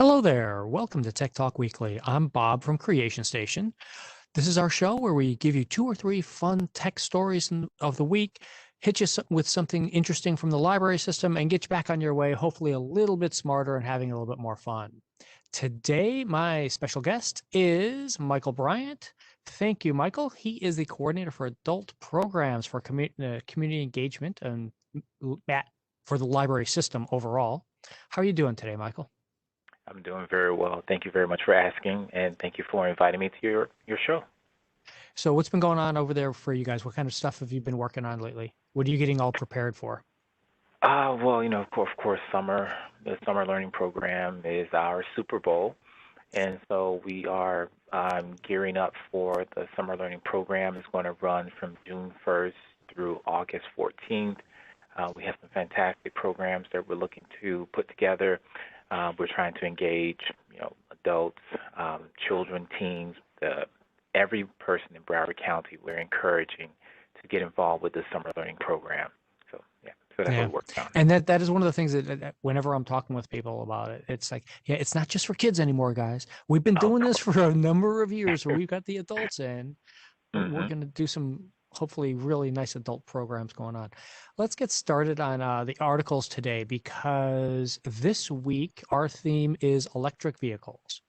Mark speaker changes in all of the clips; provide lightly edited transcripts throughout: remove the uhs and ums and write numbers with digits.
Speaker 1: Hello there. Welcome to Tech Talk Weekly. I'm Bob from Creation Station. This is our show where we give you two or three fun tech stories of the week, hit you with something interesting from the library system, and get you back on your way, hopefully a little bit smarter and having a little bit more fun. Today, my special guest is Michael Bryant. Thank you, Michael. He is the coordinator for adult programs for community engagement and for the library system overall. How are you doing today, Michael?
Speaker 2: I'm doing very well. Thank you very much for asking, and thank you for inviting me to your show.
Speaker 1: So what's been going on over there for you guys? What kind of stuff have you been working on lately? What are you getting all prepared for?
Speaker 2: Well, of course, the summer learning program is our Super Bowl, and so we are gearing up for the summer learning program. It's going to run from June 1st through August 14th. We have some fantastic programs that we're looking to put together. We're trying to engage, adults, children, teens, every person in Broward County. We're encouraging to get involved with the summer learning program. So yeah, so that's what we're working on.
Speaker 1: And that is one of the things that whenever I'm talking with people about it, it's like, yeah, it's not just for kids anymore, guys. We've been doing this for a number of years where we've got the adults in. We're going to do some hopefully really nice adult programs going on. Let's get started on the articles today because this week our theme is electric vehicles.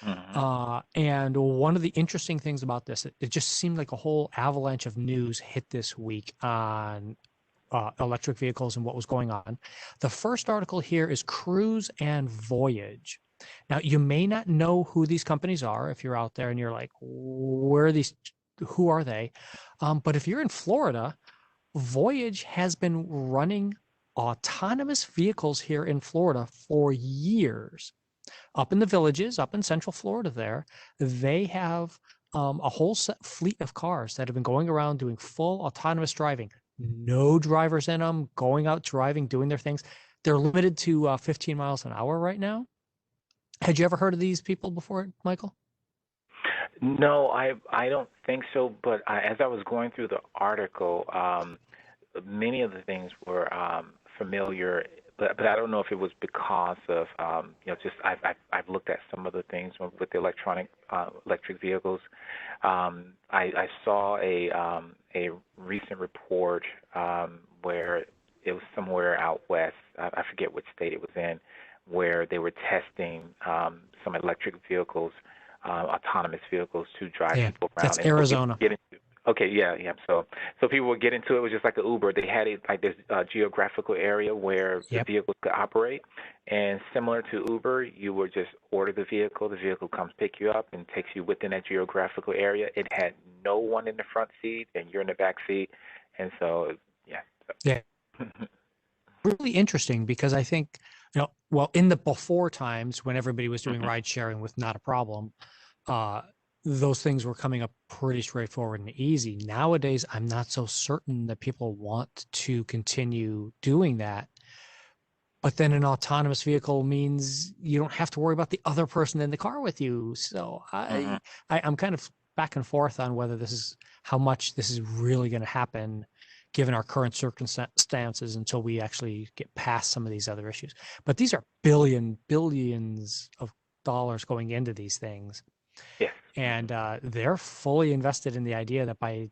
Speaker 1: And one of the interesting things about this, it just seemed like a whole avalanche of news hit this week on electric vehicles and what was going on. The first article here is Cruise and Voyage. Now, you may not know who these companies are if you're out there and you're like, where are these? Who are they? But if you're in Florida, Voyage has been running autonomous vehicles here in Florida for years. Up in the villages, up in Central Florida there, they have a whole fleet of cars that have been going around doing full autonomous driving. No drivers in them, going out driving, doing their things. They're limited to 15 miles an hour right now. Had you ever heard of these people before, Michael?
Speaker 2: No, I don't think so. But as I was going through the article, many of the things were familiar, but I don't know if it was because of just I've looked at some of the things with the electric vehicles. I saw a recent report where it was somewhere out west. I forget which state it was in, where they were testing some electric vehicles, autonomous vehicles to drive people around.
Speaker 1: That's Arizona.
Speaker 2: Okay, yeah. So people would get into it. It was just like an Uber. They had it like this geographical area where the vehicles could operate, and similar to Uber, you would just order the vehicle. The vehicle comes pick you up and takes you within that geographical area. It had no one in the front seat, and you're in the back seat, and so
Speaker 1: yeah. Really interesting because I think, well, in the before times when everybody was doing ride sharing with not a problem, those things were coming up pretty straightforward and easy. Nowadays, I'm not so certain that people want to continue doing that. But then an autonomous vehicle means you don't have to worry about the other person in the car with you. So I'm kind of back and forth on whether how much this is really going to happen given our current circumstances until we actually get past some of these other issues. But these are billions of dollars going into these things.
Speaker 2: Yeah.
Speaker 1: And they're fully invested in the idea that by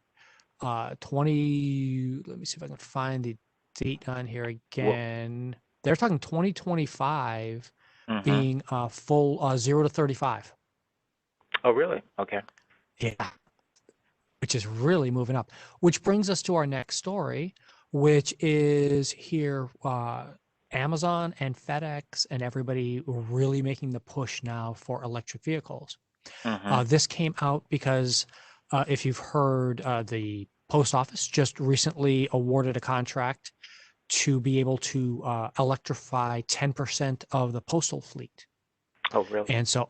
Speaker 1: let me see if I can find the date on here again. They're talking 2025 being full 0 to 35.
Speaker 2: Oh, really? Okay.
Speaker 1: Yeah. Which is really moving up, which brings us to our next story, which is here, Amazon and FedEx and everybody really making the push now for electric vehicles. This came out because if you've heard, the post office just recently awarded a contract to be able to electrify 10% of the postal fleet.
Speaker 2: Oh, really?
Speaker 1: And so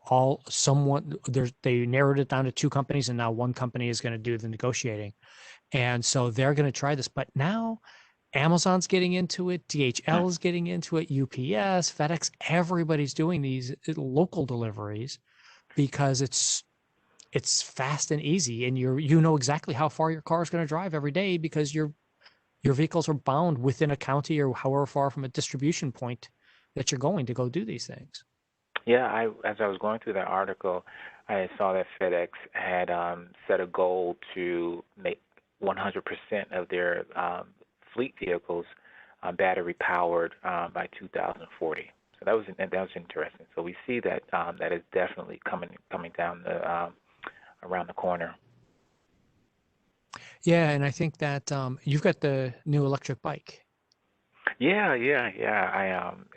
Speaker 1: they narrowed it down to two companies, and now one company is going to do the negotiating. And so they're going to try this. But now Amazon's getting into it, DHL is getting into it, UPS, FedEx, everybody's doing these local deliveries because it's fast and easy, and you know exactly how far your car is going to drive every day because your vehicles are bound within a county or however far from a distribution point that you're going to go do these things.
Speaker 2: Yeah, as I was going through that article, I saw that FedEx had set a goal to make 100% of their fleet vehicles battery powered by 2040. So that was interesting. So we see that that is definitely coming down the around the corner.
Speaker 1: Yeah, and I think that you've got the new electric bike.
Speaker 2: Yeah.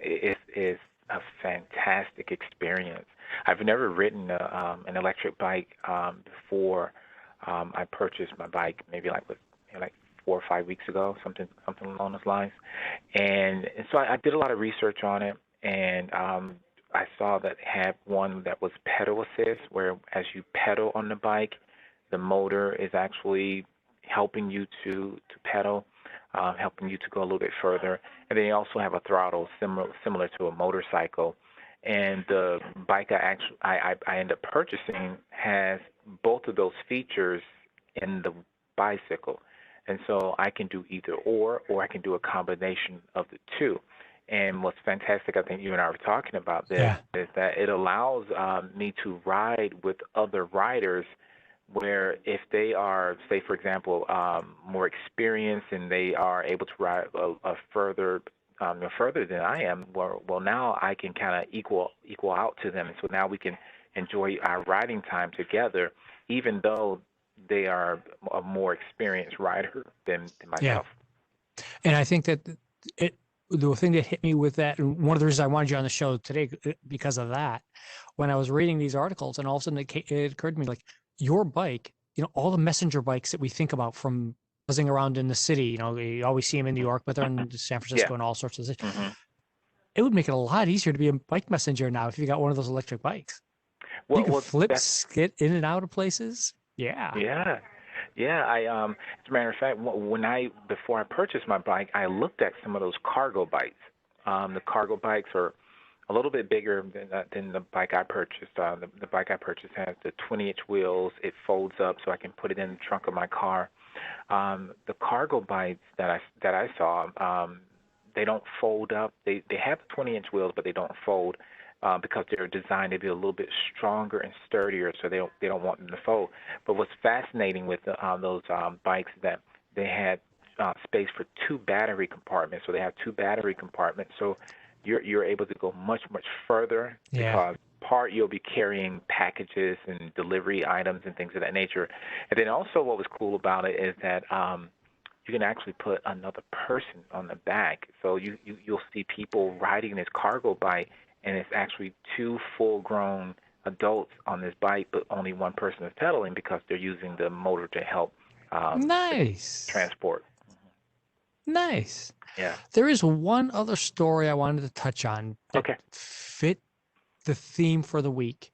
Speaker 2: It's a fantastic experience. I've never ridden an electric bike before. I purchased my bike maybe like 4 or 5 weeks ago, something along those lines. And so I did a lot of research on it, and I saw that it had one that was pedal assist, where as you pedal on the bike, the motor is actually helping you to pedal, helping you to go a little bit further. And then you also have a throttle similar to a motorcycle. And the bike I end up purchasing has both of those features in the bicycle. And so I can do either or I can do a combination of the two. And what's fantastic, I think you and I were talking about this,
Speaker 1: Yeah.
Speaker 2: is that it allows me to ride with other riders where if they are, say, for example, more experienced and they are able to ride a further further than I am, well, now I can kind of equal out to them, and so now we can enjoy our riding time together, even though they are a more experienced rider than
Speaker 1: Yeah.
Speaker 2: myself.
Speaker 1: And I think that it the thing that hit me with that, and one of the reasons I wanted you on the show today because of that, when I was reading these articles, and all of a sudden it occurred to me like your bike, all the messenger bikes that we think about from buzzing around in the city, you always see them in New York, but they're in San
Speaker 2: Yeah.
Speaker 1: Francisco and all sorts of cities.
Speaker 2: hmm
Speaker 1: It would make it a lot easier to be a bike messenger now if you got one of those electric bikes. You can
Speaker 2: Well,
Speaker 1: flip,
Speaker 2: that's
Speaker 1: skid in and out of places. Yeah.
Speaker 2: yeah. Yeah, as a matter of fact, when I before I purchased my bike, I looked at some of those cargo bikes. The cargo bikes are a little bit bigger than the bike I purchased. The bike I purchased has the 20-inch wheels. It folds up so I can put it in the trunk of my car. The cargo bikes that I saw, they don't fold up. They have the 20-inch wheels, but they don't fold because they're designed to be a little bit stronger and sturdier, so they don't want them to fold. But what's fascinating with those bikes is that they had space for two battery compartments. So they have two battery compartments. So you're able to go much further
Speaker 1: Yeah.
Speaker 2: because part you'll be carrying packages and delivery items and things of that nature. And then also what was cool about it is that you can actually put another person on the back. So you'll see people riding this cargo bike, and it's actually two full-grown adults on this bike, but only one person is pedaling because they're using the motor to help the
Speaker 1: Nice.
Speaker 2: transport.
Speaker 1: Nice.
Speaker 2: Yeah.
Speaker 1: There is one other story I wanted to touch on that
Speaker 2: Okay.
Speaker 1: fit the theme for the week.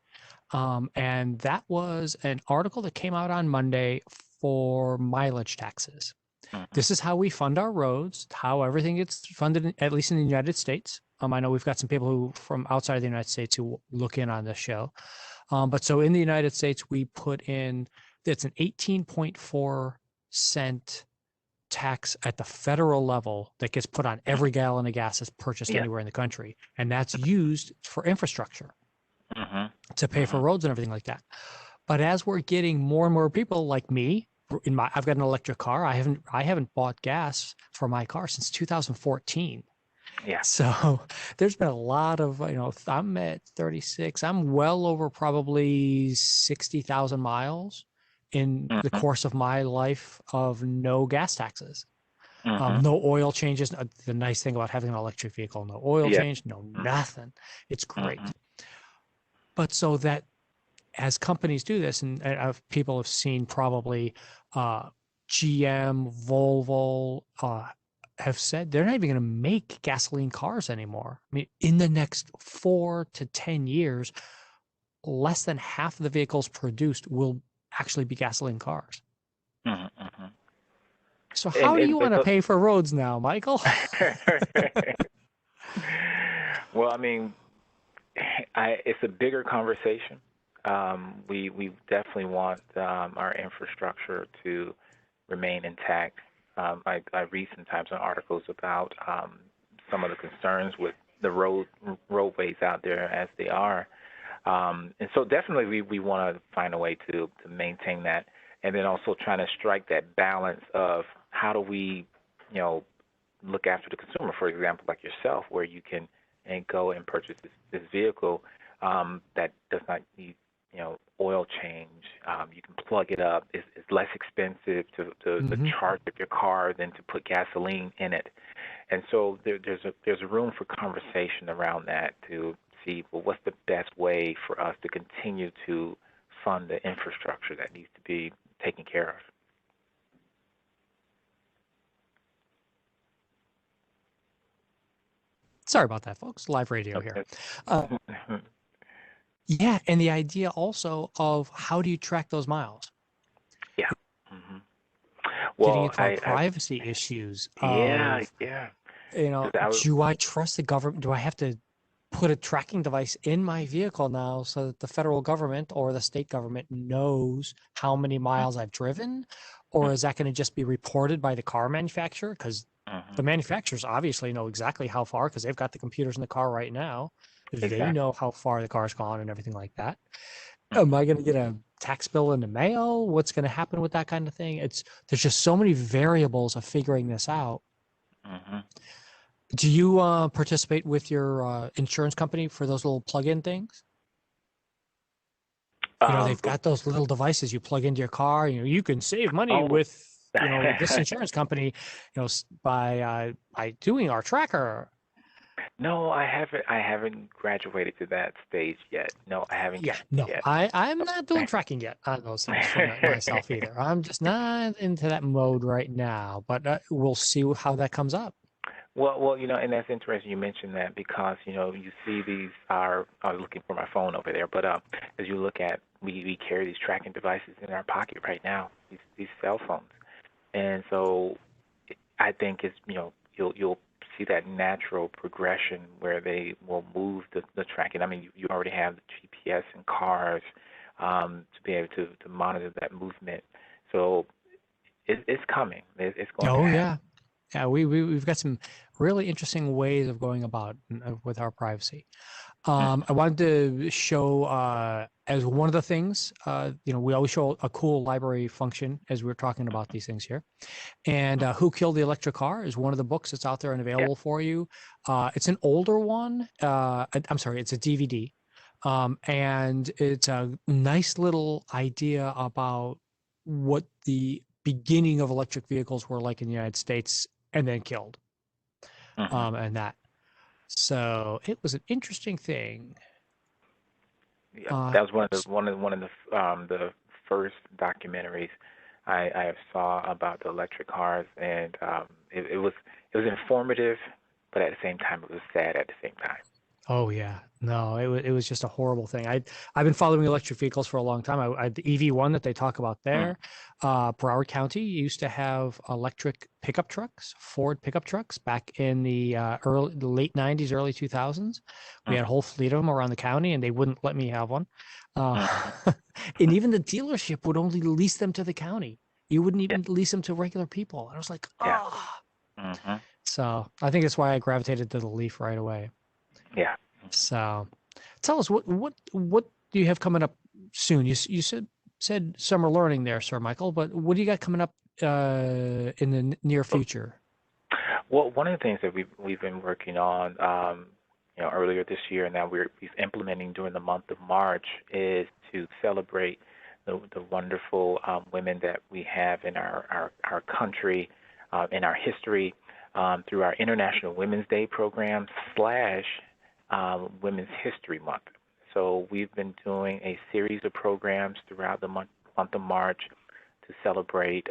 Speaker 1: And that was an article that came out on Monday for mileage taxes.
Speaker 2: hmm
Speaker 1: This is how we fund our roads, how everything gets funded, at least in the United States. I know we've got some people who from outside of the United States who look in on this show. But so in the United States, we put in, it's an 18.4 cent tax at the federal level that gets put on every gallon of gas that's purchased
Speaker 2: Yeah.
Speaker 1: anywhere in the country. And that's used for infrastructure
Speaker 2: hmm
Speaker 1: to pay for
Speaker 2: hmm
Speaker 1: roads and everything like that. But as we're getting more and more people like me, I've got an electric car. I haven't bought gas for my car since 2014.
Speaker 2: Yeah.
Speaker 1: So there's been a lot of, I'm at 36. I'm well over probably 60,000 miles in the
Speaker 2: hmm
Speaker 1: course of my life of no gas taxes.
Speaker 2: hmm
Speaker 1: No oil changes. The nice thing about having an electric vehicle, no oil
Speaker 2: Yeah.
Speaker 1: change, no
Speaker 2: hmm
Speaker 1: nothing. It's
Speaker 2: hmm
Speaker 1: great. But so that as companies do this, and people have seen probably uh, GM, Volvo have said they're not even going to make gasoline cars anymore. I mean, in the next 4 to 10 years, less than half of the vehicles produced will actually be gasoline cars.
Speaker 2: hmm
Speaker 1: So
Speaker 2: And
Speaker 1: how do you want to pay for roads now, Michael?
Speaker 2: well, I mean, it's a bigger conversation. We definitely want our infrastructure to remain intact. I read sometimes on articles about some of the concerns with the roadways out there as they are. And so definitely we want to find a way to maintain that, and then also trying to strike that balance of how do we, you know, look after the consumer, for example, like yourself, where you can and go and purchase this vehicle that does not need, you know, oil change. You can plug it up. It's less expensive to
Speaker 1: Hmm.
Speaker 2: charge up your car than to put gasoline in it. And so there's a room for conversation around that to see, well, what's the best way for us to continue to fund the infrastructure that needs to be taken care of.
Speaker 1: Sorry about that, folks. Live radio here.
Speaker 2: Okay.
Speaker 1: Uh, yeah, and the idea also of how do you track those miles?
Speaker 2: Yeah. hmm
Speaker 1: Getting
Speaker 2: Well,
Speaker 1: into our privacy issues
Speaker 2: yeah,
Speaker 1: of,
Speaker 2: yeah. Because
Speaker 1: do I trust the government? Do I have to put a tracking device in my vehicle now so that the federal government or the state government knows how many miles I've driven? Or is that going to just be reported by the car manufacturer? Because
Speaker 2: hmm
Speaker 1: the manufacturers obviously know exactly how far because they've got the computers in the car right now. They
Speaker 2: exactly.
Speaker 1: know how far the car's gone and everything like that. Am
Speaker 2: hmm
Speaker 1: I going to get a tax bill in the mail? What's going to happen with that kind of thing? There's just so many variables of figuring this out.
Speaker 2: hmm
Speaker 1: Do you participate with your insurance company for those little plug-in things? They've
Speaker 2: But,
Speaker 1: got those little devices you plug into your car. You can save money
Speaker 2: oh,
Speaker 1: with, this insurance company, by doing our tracker.
Speaker 2: no, I haven't. I haven't graduated to that stage yet. No, I haven't
Speaker 1: Yeah,
Speaker 2: gotten
Speaker 1: no,
Speaker 2: there
Speaker 1: I'm not doing tracking yet on those things for
Speaker 2: yet.
Speaker 1: myself either. I'm just not into that mode right now, but we'll see how that comes up.
Speaker 2: Well, and that's interesting you mentioned that because you see these are. I was looking for my phone over there, but as you look at, we carry these tracking devices in our pocket right now. These cell phones, and so I think it's you'll see that natural progression where they will move the tracking. I mean, you already have the GPS in cars to be able to monitor that movement. So it's coming. It's going to
Speaker 1: Oh
Speaker 2: happen.
Speaker 1: yeah, yeah. We've got some really interesting ways of going about with our privacy. I wanted to show as one of the things, we always show a cool library function as we're talking about these things here. And Who Killed the Electric Car is one of the books that's out there and
Speaker 2: Yeah.
Speaker 1: available for you. It's an older one. I'm sorry, it's a DVD. And it's a nice little idea about what the beginning of electric vehicles were like in the United States and then killed.
Speaker 2: hmm
Speaker 1: And that. So it was an interesting thing.
Speaker 2: Yeah,
Speaker 1: Uh,
Speaker 2: that was one of the first documentaries I saw about the electric cars, and it was informative, but at the same time it was sad at the same time.
Speaker 1: Oh yeah, no, it was just a horrible thing. I've been following electric vehicles for a long time. The EV1 that they talk about
Speaker 2: Mm,
Speaker 1: there, Broward County used to have electric pickup trucks, Ford pickup trucks, back in the late '90s, early 2000s. We had a
Speaker 2: mm,
Speaker 1: whole fleet of them around the county, and they wouldn't let me have one. Uh,
Speaker 2: mm.
Speaker 1: and even the dealership would only lease them to the county. You wouldn't
Speaker 2: Yeah,
Speaker 1: even lease them to regular people. I was like,
Speaker 2: yeah,
Speaker 1: oh.
Speaker 2: hmm
Speaker 1: So I think that's why I gravitated to the Leaf right away.
Speaker 2: yeah.
Speaker 1: So, tell us what do you have coming up soon? You said summer learning there, Sir Michael, but what do you got coming up in the near future?
Speaker 2: Well, one of the things that we've been working on, earlier this year, and that we're implementing during the month of March, is to celebrate the wonderful women that we have in our country, in our history, through our International Women's Day program slash Women's History Month. So we've been doing a series of programs throughout the month of March to celebrate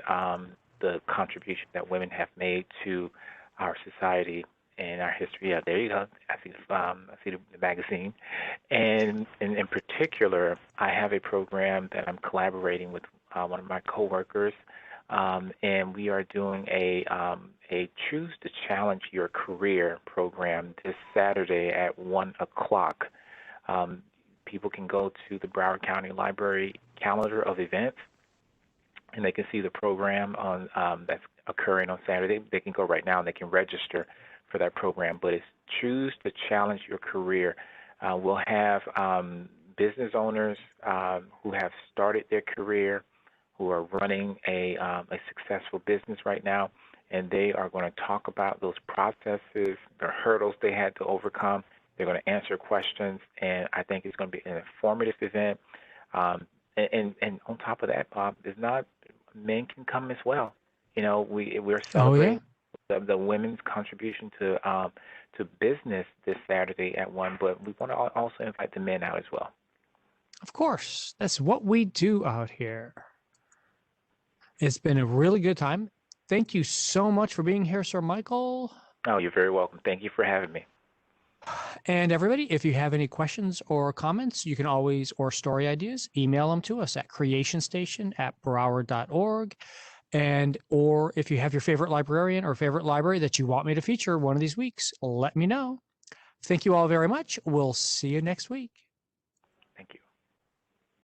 Speaker 2: the contribution that women have made to our society and our history. Yeah, there you go. I see the magazine, and in particular, I have a program that I'm collaborating with one of my coworkers, and we are doing a Choose to Challenge Your Career program this Saturday at 1 o'clock. Um, People can go to the Broward County Library calendar of events and they can see the program on that's occurring on Saturday. They can go right now and they can register for that program, but it's Choose to Challenge Your Career. We'll have business owners who have started their career, who are running a successful business right now, and they are going to talk about those processes, the hurdles they had to overcome. They're going to answer questions, and I think it's going to be an informative event. And on top of that, Bob, there's not men can come as well. We're
Speaker 1: Oh yeah,
Speaker 2: celebrating the women's contribution to business this Saturday at 1, but we want to also invite the men out as well.
Speaker 1: of course. That's what we do out here. It's been a really good time. Thank you so much for being here, Sir Michael.
Speaker 2: Oh, you're very welcome. Thank you for having me.
Speaker 1: And everybody, if you have any questions or comments, you can always, or story ideas, email them to us at creationstation@broward.org. And, or if you have your favorite librarian or favorite library that you want me to feature one of these weeks, let me know. Thank you all very much. We'll see you next week.
Speaker 2: Thank you.